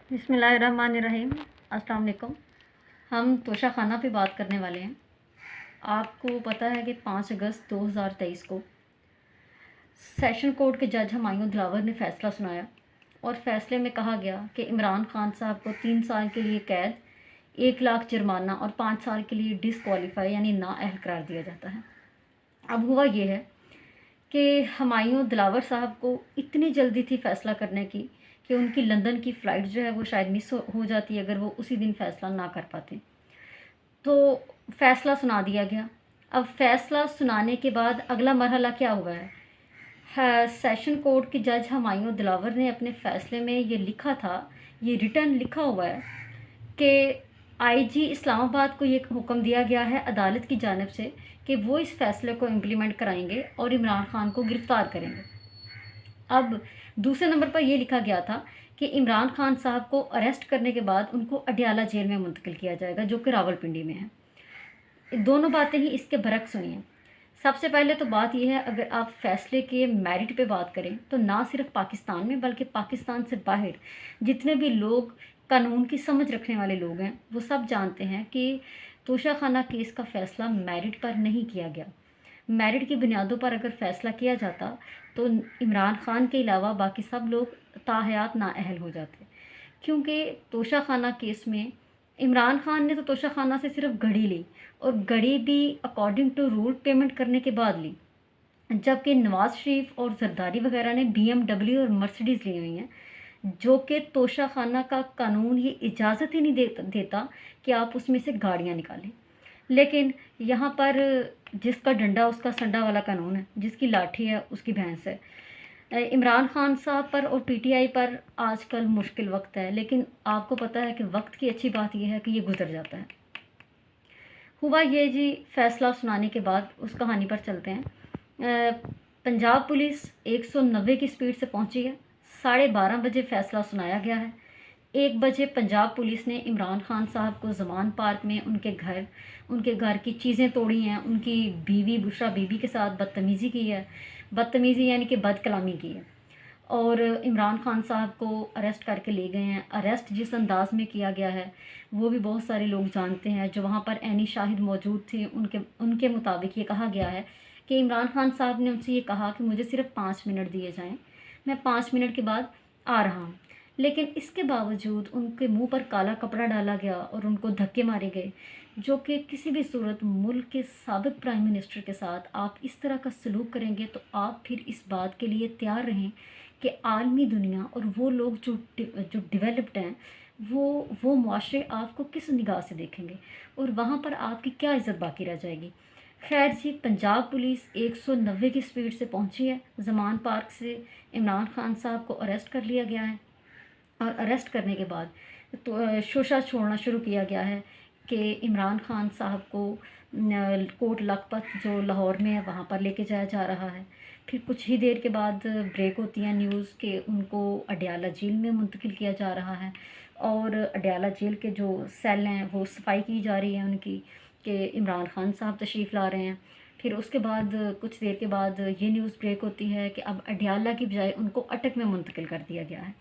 بسم اللہ الرحمن الرحیم۔ السلام علیکم۔ ہم توشہ خانہ پہ بات کرنے والے ہیں۔ آپ کو پتہ ہے کہ 5 اگست 2023 کو سیشن کورٹ کے جج ہمایوں دلاور نے فیصلہ سنایا اور فیصلے میں کہا گیا کہ عمران خان صاحب کو 3 سال کے لیے قید، 1 لاکھ جرمانہ اور 5 سال کے لیے ڈسکوالیفائی یعنی نااہل قرار دیا جاتا ہے۔ اب ہوا یہ ہے کہ ہمایوں دلاور صاحب کو اتنی جلدی تھی فیصلہ کرنے کی کہ ان کی لندن کی فلائٹ جو ہے وہ شاید مس ہو جاتی اگر وہ اسی دن فیصلہ نہ کر پاتے۔ تو فیصلہ سنا دیا گیا۔ اب فیصلہ سنانے کے بعد اگلا مرحلہ کیا ہوا ہے؟ سیشن کورٹ کے جج ہمایوں دلاور نے اپنے فیصلے میں یہ لکھا تھا، یہ ریٹن لکھا ہوا ہے کہ آئی جی اسلام آباد کو یہ حکم دیا گیا ہے عدالت کی جانب سے کہ وہ اس فیصلے کو امپلیمنٹ کرائیں گے اور عمران خان کو گرفتار کریں گے۔ اب دوسرے نمبر پر یہ لکھا گیا تھا کہ عمران خان صاحب کو اریسٹ کرنے کے بعد ان کو اڈیالہ جیل میں منتقل کیا جائے گا جو کہ راولپنڈی میں ہے۔ دونوں باتیں ہی اس کے برعکس ہوئی ہیں۔ سب سے پہلے تو بات یہ ہے، اگر آپ فیصلے کے میرٹ پہ بات کریں تو نہ صرف پاکستان میں بلکہ پاکستان سے باہر جتنے بھی لوگ قانون کی سمجھ رکھنے والے لوگ ہیں وہ سب جانتے ہیں کہ توشہ خانہ کیس کا فیصلہ میرٹ پر نہیں کیا گیا۔ میرٹ کی بنیادوں پر اگر فیصلہ کیا جاتا تو عمران خان کے علاوہ باقی سب لوگ تاحیات نااہل ہو جاتے، کیونکہ توشہ خانہ کیس میں عمران خان نے تو توشہ خانہ سے صرف گھڑی لی اور گھڑی بھی اکارڈنگ ٹو رول پیمنٹ کرنے کے بعد لی، جبکہ نواز شریف اور زرداری وغیرہ نے BMW اور مرسیڈیز لی ہوئی ہیں، جو کہ توشہ خانہ کا قانون یہ اجازت ہی نہیں دیتا کہ آپ اس میں سے گاڑیاں نکالیں۔ لیکن یہاں پر جس کا ڈنڈا اس کا سنڈا والا قانون ہے، جس کی لاٹھی ہے اس کی بھینس ہے۔ عمران خان صاحب پر اور PTI پر آج کل مشکل وقت ہے، لیکن آپ کو پتہ ہے کہ وقت کی اچھی بات یہ ہے کہ یہ گزر جاتا ہے۔ ہوا یہ جی، فیصلہ سنانے کے بعد اس کہانی پر چلتے ہیں۔ پنجاب پولیس 190 کی سپیڈ سے پہنچی ہے۔ 12:30 بجے فیصلہ سنایا گیا ہے۔ 1 بجے پنجاب پولیس نے عمران خان صاحب کو زمان پارک میں ان کے گھر کی چیزیں توڑی ہیں، ان کی بیوی بشرا بی بی کے ساتھ بدتمیزی کی ہے، بدتمیزی یعنی کہ بد کلامی کی ہے، اور عمران خان صاحب کو اریسٹ کر کے لے گئے ہیں۔ اریسٹ جس انداز میں کیا گیا ہے وہ بھی بہت سارے لوگ جانتے ہیں جو وہاں پر عینی شاہد موجود تھے۔ ان کے مطابق یہ کہا گیا ہے کہ عمران خان صاحب نے ان سے یہ کہا کہ مجھے صرف 5 منٹ دیے جائیں، میں 5 منٹ کے بعد آ رہا ہوں، لیکن اس کے باوجود ان کے منہ پر کالا کپڑا ڈالا گیا اور ان کو دھکے مارے گئے، جو کہ کسی بھی صورت ملک کے سابق پرائم منسٹر کے ساتھ آپ اس طرح کا سلوک کریں گے تو آپ پھر اس بات کے لیے تیار رہیں کہ عالمی دنیا اور وہ لوگ جو ڈیولپڈ ہیں وہ معاشرے آپ کو کس نگاہ سے دیکھیں گے اور وہاں پر آپ کی کیا عزت باقی رہ جائے گی۔ خیر جی، پنجاب پولیس 190 کی سپیڈ سے پہنچی ہے۔ زمان پارک سے عمران خان صاحب کو اریسٹ کر لیا گیا ہے اور اریسٹ کرنے کے بعد تو شوشہ چھوڑنا شروع کیا گیا ہے کہ عمران خان صاحب کو کوٹ لکھپت جو لاہور میں ہے وہاں پر لے کے جایا جا رہا ہے۔ پھر کچھ ہی دیر کے بعد بریک ہوتی ہے نیوز کہ ان کو اڈیالہ جیل میں منتقل کیا جا رہا ہے اور اڈیالہ جیل کے جو سیل ہیں وہ صفائی کی جا رہی ہے ان کی کہ عمران خان صاحب تشریف لا رہے ہیں۔ پھر اس کے بعد کچھ دیر کے بعد یہ نیوز بریک ہوتی ہے کہ اب اڈیالہ کی بجائے ان کو اٹک میں منتقل کر دیا گیا ہے۔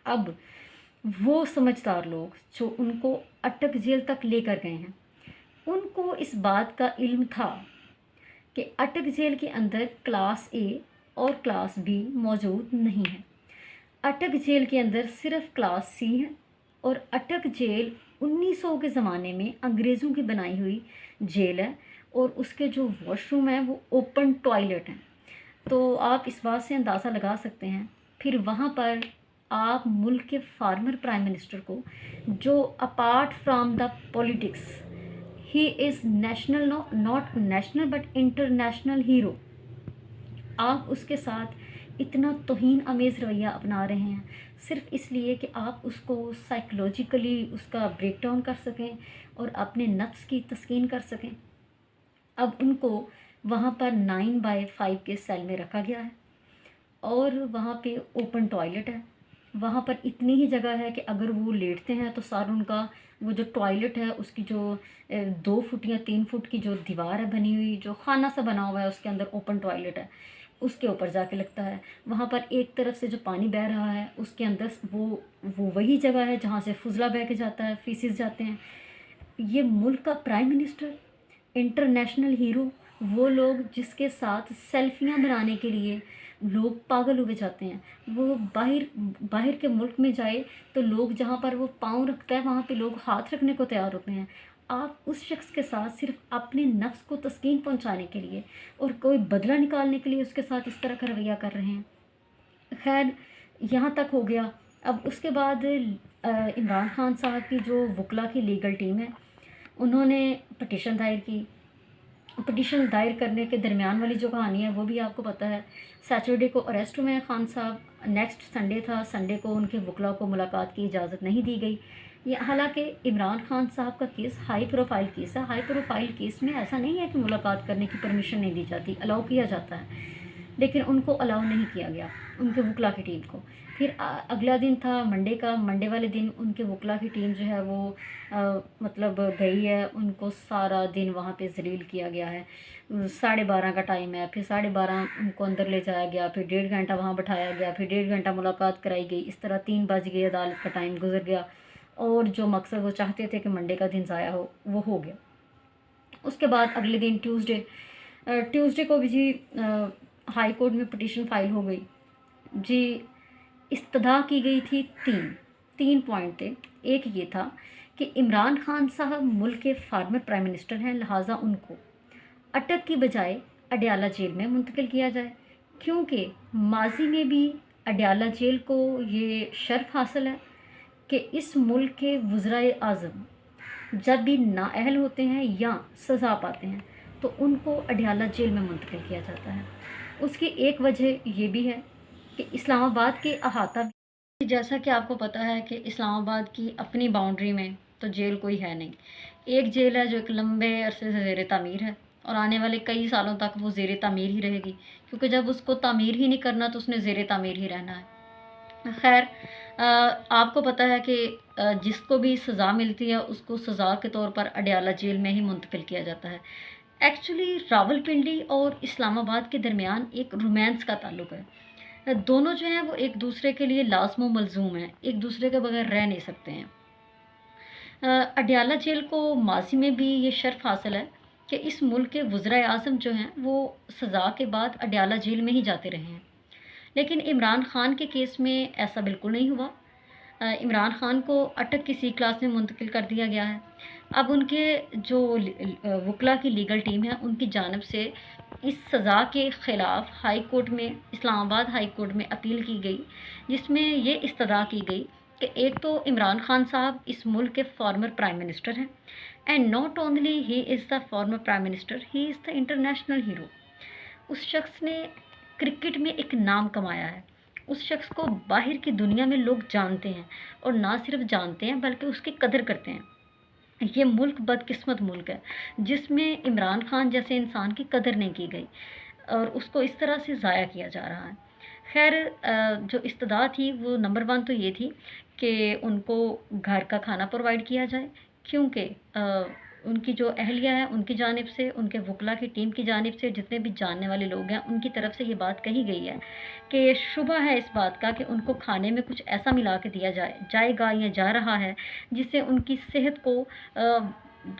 اب وہ سمجھدار لوگ جو ان کو اٹک جیل تک لے کر گئے ہیں، ان کو اس بات کا علم تھا کہ اٹک جیل کے اندر کلاس A اور کلاس B موجود نہیں ہے۔ اٹک جیل کے اندر صرف کلاس C ہے اور اٹک جیل 1900 کے زمانے میں انگریزوں کی بنائی ہوئی جیل ہے اور اس کے جو واش روم ہیں وہ اوپن ٹوائلٹ ہیں۔ تو آپ اس بات سے اندازہ لگا سکتے ہیں پھر وہاں پر آپ ملک کے فارمر پرائم منسٹر کو، جو apart from the politics he is national, not national but international hero, آپ اس کے ساتھ اتنا توہین آمیز رویہ اپنا رہے ہیں صرف اس لیے کہ آپ اس کو سائیکولوجیکلی اس کا بریک ڈاؤن کر سکیں اور اپنے نفس کی تسکین کر سکیں۔ اب ان کو وہاں پر 9x5 کے سیل میں رکھا گیا ہے اور وہاں پہ اوپن ٹوائلٹ ہے۔ وہاں پر اتنی ہی جگہ ہے کہ اگر وہ لیٹتے ہیں تو سارا ان کا وہ جو ٹوائلٹ ہے اس کی جو 2 فٹ یا 3 فٹ کی جو دیوار ہے بنی ہوئی، جو خانہ سا بنا ہوا ہے اس کے اندر اوپن ٹوائلٹ ہے، اس کے اوپر جا کے لگتا ہے. وہاں پر ایک طرف سے جو پانی بہہ رہا ہے اس کے اندر وہ وہی جگہ ہے جہاں سے فضلہ بہہ کے جاتا ہے، فیسز جاتے ہیں. یہ ملک کا پرائم منسٹر، انٹرنیشنل ہیرو، وہ لوگ جس کے ساتھ سیلفیاں بنانے کے لیے لوگ پاگل ہوئے جاتے ہیں. وہ باہر کے ملک میں جائے تو لوگ جہاں پر وہ پاؤں رکھتا ہے وہاں پہ لوگ ہاتھ رکھنے کو تیار ہوتے ہیں. آپ اس شخص کے ساتھ صرف اپنے نفس کو تسکین پہنچانے کے لیے اور کوئی بدلہ نکالنے کے لیے اس کے ساتھ اس طرح کا رویہ کر رہے ہیں. خیر، یہاں تک ہو گیا. اب اس کے بعد عمران خان صاحب کی جو وکلا کی لیگل ٹیم ہے انہوں نے پٹیشن دائر کی. پٹیشن دائر کرنے کے درمیان والی جو کہانی ہے وہ بھی آپ کو پتہ ہے. سیٹرڈے کو اریسٹ ہوئے ہیں خان صاحب. نیکسٹ سنڈے تھا، سنڈے کو ان کے وکلا کو ملاقات کی اجازت نہیں دی گئی. یہ حالانکہ عمران خان صاحب کا کیس ہائی پروفائل کیس ہے. ہائی پروفائل کیس میں ایسا نہیں ہے کہ ملاقات کرنے کی پرمیشن نہیں دی جاتی، الاؤ کیا جاتا ہے، لیکن ان کو الاؤ نہیں کیا گیا، ان کے وکلا کی ٹیم کو. پھر اگلا دن تھا منڈے کا. منڈے والے دن ان کے وکلا کی ٹیم جو ہے وہ مطلب گئی ہے. ان کو سارا دن وہاں پہ ذلیل کیا گیا ہے. 12:30 کا ٹائم ہے، پھر 12:30 ان کو اندر لے جایا گیا، پھر 1.5 گھنٹہ وہاں بٹھایا گیا، پھر 1.5 گھنٹہ ملاقات کرائی گئی. اس طرح 3 بج گئے، عدالت کا ٹائم گزر گیا، اور جو مقصد وہ چاہتے تھے کہ منڈے کا دن ضائع ہو وہ ہو گیا. اس کے بعد اگلے دن ٹیوزڈے کو بھی جی ہائی کورٹ میں پٹیشن فائل ہو گئی جی. استدعا کی گئی تھی تین پوائنٹ تھے. ایک یہ تھا کہ عمران خان صاحب ملک کے فارمر پرائم منسٹر ہیں، لہٰذا ان کو اٹک کی بجائے اڈیالہ جیل میں منتقل کیا جائے، کیونکہ ماضی میں بھی اڈیالہ جیل کو یہ شرف حاصل ہے کہ اس ملک کے وزرائے اعظم جب بھی نااہل ہوتے ہیں یا سزا پاتے ہیں تو ان کو اڈیالہ جیل میں منتقل کیا جاتا ہے. اس کی ایک وجہ یہ بھی ہے کہ اسلام آباد کے احاطہ، جیسا کہ آپ کو پتہ ہے کہ اسلام آباد کی اپنی باؤنڈری میں تو جیل کوئی ہے نہیں. ایک جیل ہے جو ایک لمبے عرصے سے زیر تعمیر ہے، اور آنے والے کئی سالوں تک وہ زیر تعمیر ہی رہے گی، کیونکہ جب اس کو تعمیر ہی نہیں کرنا تو اس نے زیر تعمیر ہی رہنا ہے. خیر، آپ کو پتہ ہے کہ جس کو بھی سزا ملتی ہے اس کو سزا کے طور پر اڈیالہ جیل میں ہی منتقل کیا جاتا ہے. ایکچولی راولپنڈی اور اسلام آباد کے درمیان ایک رومانس کا تعلق ہے. دونوں جو ہیں وہ ایک دوسرے کے لیے لازم و ملزوم ہیں، ایک دوسرے کے بغیر رہ نہیں سکتے ہیں. اڈیالہ جیل کو ماضی میں بھی یہ شرف حاصل ہے کہ اس ملک کے وزرائے اعظم جو ہیں وہ سزا کے بعد اڈیالہ جیل میں ہی جاتے رہے ہیں. لیکن عمران خان کے کیس میں ایسا بالکل نہیں ہوا. عمران خان کو اٹک کی سی کلاس میں منتقل کر دیا گیا ہے. اب ان کے جو وکلا کی لیگل ٹیم ہے ان کی جانب سے اس سزا کے خلاف ہائی کورٹ میں، اسلام آباد ہائی کورٹ میں اپیل کی گئی، جس میں یہ استدعا کی گئی کہ ایک تو عمران خان صاحب اس ملک کے فارمر پرائم منسٹر ہیں، and not only he is the former prime minister, he is the international hero. اس شخص نے کرکٹ میں ایک نام کمایا ہے. اس شخص کو باہر کی دنیا میں لوگ جانتے ہیں، اور نہ صرف جانتے ہیں بلکہ اس کی قدر کرتے ہیں. یہ ملک بدقسمت ملک ہے جس میں عمران خان جیسے انسان کی قدر نہیں کی گئی اور اس کو اس طرح سے ضائع کیا جا رہا ہے. خیر، جو استدعا تھی وہ نمبر 1 تو یہ تھی کہ ان کو گھر کا کھانا پرووائڈ کیا جائے، کیونکہ ان کی جو اہلیہ ہے ان کی جانب سے، ان کے وکلا کی ٹیم کی جانب سے، جتنے بھی جاننے والے لوگ ہیں ان کی طرف سے یہ بات کہی گئی ہے کہ شبہ ہے اس بات کا کہ ان کو کھانے میں کچھ ایسا ملا کے دیا جائے گا یا جا رہا ہے جس سے ان کی صحت کو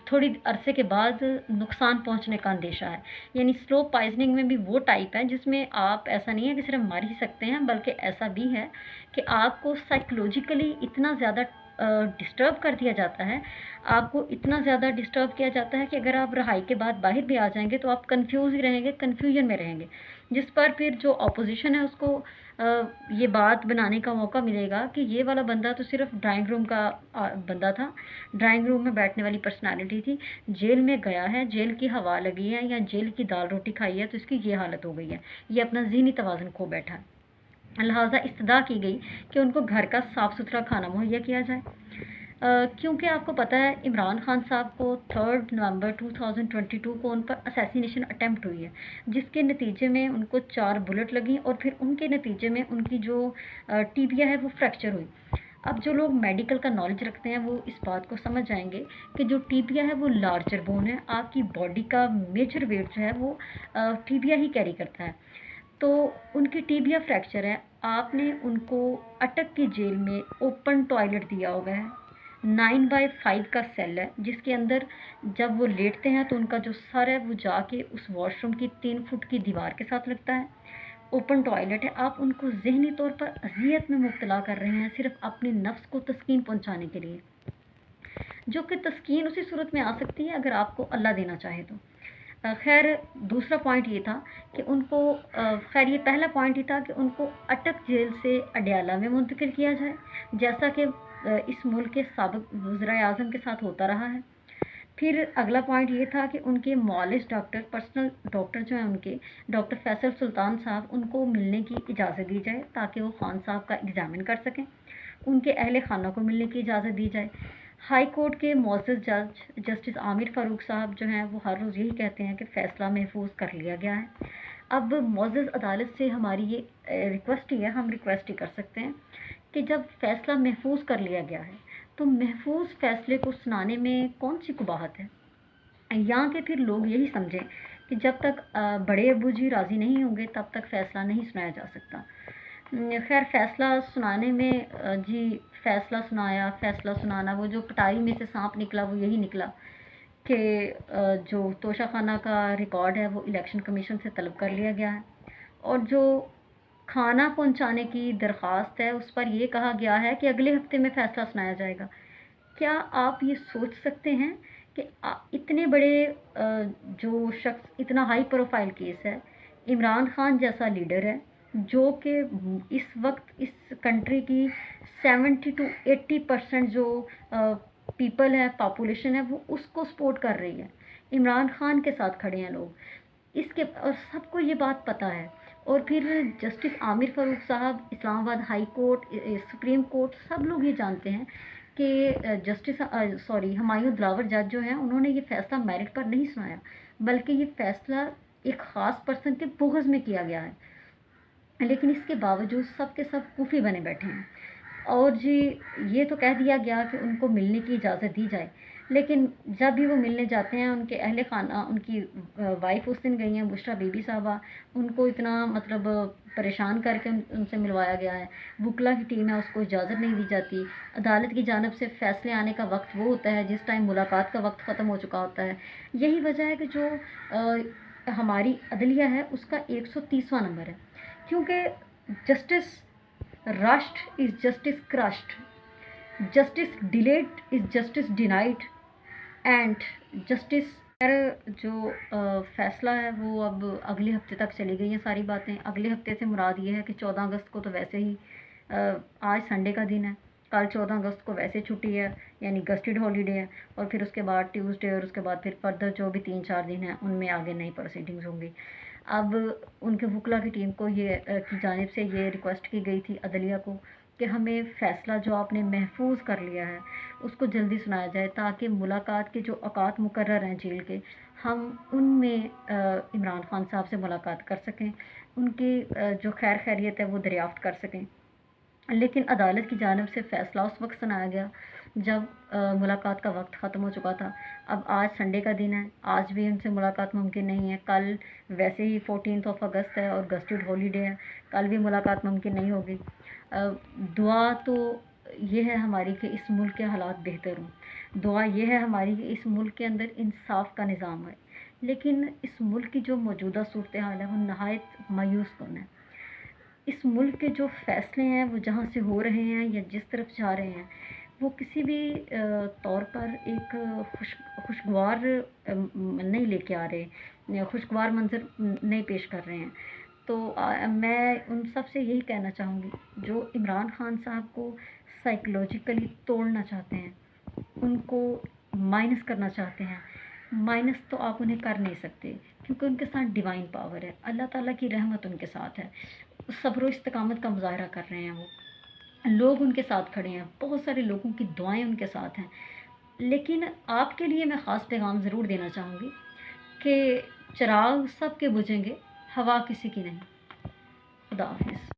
تھوڑی عرصے کے بعد نقصان پہنچنے کا اندیشہ ہے. یعنی سلو پائزننگ میں بھی وہ ٹائپ ہے جس میں آپ ایسا نہیں ہے کہ صرف مر ہی سکتے ہیں، بلکہ ایسا بھی ہے کہ آپ کو سائیکولوجیکلی اتنا زیادہ ڈسٹرب کر دیا جاتا ہے، آپ کو اتنا زیادہ ڈسٹرب کیا جاتا ہے کہ اگر آپ رہائی کے بعد باہر بھی آ جائیں گے تو آپ کنفیوز ہی رہیں گے، کنفیوژن میں رہیں گے، جس پر پھر جو اپوزیشن ہے اس کو یہ بات بنانے کا موقع ملے گا کہ یہ والا بندہ تو صرف ڈرائنگ روم کا بندہ تھا، ڈرائنگ روم میں بیٹھنے والی پرسنالٹی تھی، جیل میں گیا ہے، جیل کی ہوا لگی ہے یا جیل کی دال روٹی کھائی ہے تو اس کی یہ حالت ہو گئی ہے، یہ اپنا ذہنی توازن کھو بیٹھا ہے. لہٰذا استدعا کی گئی کہ ان کو گھر کا صاف ستھرا کھانا مہیا کیا جائے. کیونکہ آپ کو پتہ ہے عمران خان صاحب کو 3 نومبر 2022 کو ان پر اسیسینیشن اٹیمپٹ ہوئی ہے، جس کے نتیجے میں ان کو 4 بلٹ لگیں اور پھر ان کے نتیجے میں ان کی جو ٹیبیا ہے وہ فریکچر ہوئی. اب جو لوگ میڈیکل کا نالج رکھتے ہیں وہ اس بات کو سمجھ جائیں گے کہ جو ٹیبیا ہے وہ لارجر بون ہے، آپ کی باڈی کا میجر ویٹ جو ہے وہ ٹیبیا ہی کیری کرتا ہے. تو ان کی ٹیبیا فریکچر ہے، آپ نے ان کو اٹک کی جیل میں اوپن ٹوائلٹ دیا ہوا ہے، 9x5 کا سیل ہے جس کے اندر جب وہ لیٹتے ہیں تو ان کا جو سر ہے وہ جا کے اس واش روم کی 3 فٹ کی دیوار کے ساتھ لگتا ہے، اوپن ٹوائلٹ ہے۔ آپ ان کو ذہنی طور پر اذیت میں مبتلا کر رہے ہیں صرف اپنے نفس کو تسکین پہنچانے کے لیے، جو کہ تسکین اسی صورت میں آ سکتی ہے اگر آپ کو اللہ دینا چاہے تو۔ خیر دوسرا پوائنٹ یہ تھا کہ ان کو خیر یہ پہلا پوائنٹ یہ تھا کہ ان کو اٹک جیل سے اڈیالہ میں منتقل کیا جائے، جیسا کہ اس ملک کے سابق وزراء اعظم کے ساتھ ہوتا رہا ہے۔ پھر اگلا پوائنٹ یہ تھا کہ ان کے معالج ڈاکٹر، پرسنل ڈاکٹر جو ہیں ان کے ڈاکٹر فیصل سلطان صاحب، ان کو ملنے کی اجازت دی جائے تاکہ وہ خان صاحب کا ایگزامن کر سکیں، ان کے اہل خانہ کو ملنے کی اجازت دی جائے۔ ہائی کورٹ کے معزز جج جسٹس عامر فاروق صاحب جو ہیں وہ ہر روز یہی کہتے ہیں کہ فیصلہ محفوظ کر لیا گیا ہے۔ اب معزز عدالت سے ہماری یہ ریکویسٹ ہی ہے، ہم ریکویسٹ ہی کر سکتے ہیں کہ جب فیصلہ محفوظ کر لیا گیا ہے تو محفوظ فیصلے کو سنانے میں کون سی قباحت ہے؟ یہاں کے پھر لوگ یہی سمجھیں کہ جب تک بڑے ابو جی راضی نہیں ہوں گے تب تک فیصلہ نہیں سنایا جا سکتا۔ خیر فیصلہ سنانے میں جی فیصلہ سنایا، فیصلہ سنانا، وہ جو پٹائی میں سے سانپ نکلا وہ یہی نکلا کہ جو توشہ خانہ کا ریکارڈ ہے وہ الیکشن کمیشن سے طلب کر لیا گیا ہے، اور جو کھانا پہنچانے کی درخواست ہے اس پر یہ کہا گیا ہے کہ اگلے ہفتے میں فیصلہ سنایا جائے گا۔ کیا آپ یہ سوچ سکتے ہیں کہ اتنے بڑے جو شخص، اتنا ہائی پروفائل کیس ہے، عمران خان جیسا لیڈر ہے جو کہ اس وقت اس کنٹری کی 70 to 80% جو پیپل ہے، پاپولیشن ہے، وہ اس کو سپورٹ کر رہی ہے، عمران خان کے ساتھ کھڑے ہیں لوگ، اس کے اور سب کو یہ بات پتہ ہے۔ اور پھر جسٹس عامر فاروق صاحب، اسلام آباد ہائی کورٹ، سپریم کورٹ، سب لوگ یہ جانتے ہیں کہ جسٹس ہمایوں دلاور جج جو ہیں انہوں نے یہ فیصلہ میرٹ پر نہیں سنایا، بلکہ یہ فیصلہ ایک خاص پرسن کے بغض میں کیا گیا ہے، لیکن اس کے باوجود سب کے سب کوفی بنے بیٹھے ہیں۔ اور جی یہ تو کہہ دیا گیا کہ ان کو ملنے کی اجازت دی جائے، لیکن جب بھی وہ ملنے جاتے ہیں ان کے اہل خانہ، ان کی وائف اس دن گئی ہیں بشریٰ بی بی صاحبہ، ان کو اتنا مطلب پریشان کر کے ان سے ملوایا گیا ہے، وکلا کی ٹیم ہے اس کو اجازت نہیں دی جاتی، عدالت کی جانب سے فیصلے آنے کا وقت وہ ہوتا ہے جس ٹائم ملاقات کا وقت ختم ہو چکا ہوتا ہے۔ یہی وجہ ہے کہ جو ہماری عدلیہ ہے اس کا 130واں نمبر ہے، کیونکہ justice rushed is justice crushed, justice delayed is justice denied, and justice جو فیصلہ ہے وہ اب اگلے ہفتے تک چلی گئی ہیں ساری باتیں۔ اگلے ہفتے سے مراد یہ ہے کہ 14 اگست کو تو ویسے ہی آج سنڈے کا دن ہے، کل 14 اگست کو ویسے چھٹی ہے یعنی گسٹڈ ہالیڈے ہے، اور پھر اس کے بعد ٹیوزڈے اور اس کے بعد پھر فردر جو بھی 3-4 دن ہیں ان میں آگے نئی پروسیڈنگز ہوں گی۔ اب ان کے وکلا کی ٹیم کو یہ کی جانب سے یہ ریکویسٹ کی گئی تھی عدلیہ کو کہ ہمیں فیصلہ جو آپ نے محفوظ کر لیا ہے اس کو جلدی سنایا جائے تاکہ ملاقات کے جو اوقات مقرر ہیں جیل کے، ہم ان میں عمران خان صاحب سے ملاقات کر سکیں، ان کی جو خیر خیریت ہے وہ دریافت کر سکیں۔ لیکن عدالت کی جانب سے فیصلہ اس وقت سنایا گیا جب ملاقات کا وقت ختم ہو چکا تھا۔ اب آج سنڈے کا دن ہے، آج بھی ان سے ملاقات ممکن نہیں ہے، کل ویسے ہی 14 اگست ہے اور گسٹڈ ہالیڈے ہے، کل بھی ملاقات ممکن نہیں ہوگی۔ دعا تو یہ ہے ہماری کہ اس ملک کے حالات بہتر ہوں، دعا یہ ہے ہماری کہ اس ملک کے اندر انصاف کا نظام ہے، لیکن اس ملک کی جو موجودہ صورتحال ہے وہ نہایت مایوس کن ہے۔ اس ملک کے جو فیصلے ہیں وہ جہاں سے ہو رہے ہیں یا جس طرف جا رہے ہیں وہ کسی بھی طور پر ایک خوشگوار نہیں لے کے آ رہے، خوشگوار منظر نہیں پیش کر رہے ہیں۔ تو میں ان سب سے یہی کہنا چاہوں گی جو عمران خان صاحب کو سائیکولوجیکلی توڑنا چاہتے ہیں، ان کو مائنس کرنا چاہتے ہیں، مائنس تو آپ انہیں کر نہیں سکتے کیونکہ ان کے ساتھ ڈیوائن پاور ہے، اللہ تعالیٰ کی رحمت ان کے ساتھ ہے، صبر و استقامت کا مظاہرہ کر رہے ہیں، وہ لوگ ان کے ساتھ کھڑے ہیں، بہت سارے لوگوں کی دعائیں ان کے ساتھ ہیں۔ لیکن آپ کے لیے میں خاص پیغام ضرور دینا چاہوں گی کہ چراغ سب کے بجھیں گے، ہوا کسی کی نہیں۔ خدا حافظ۔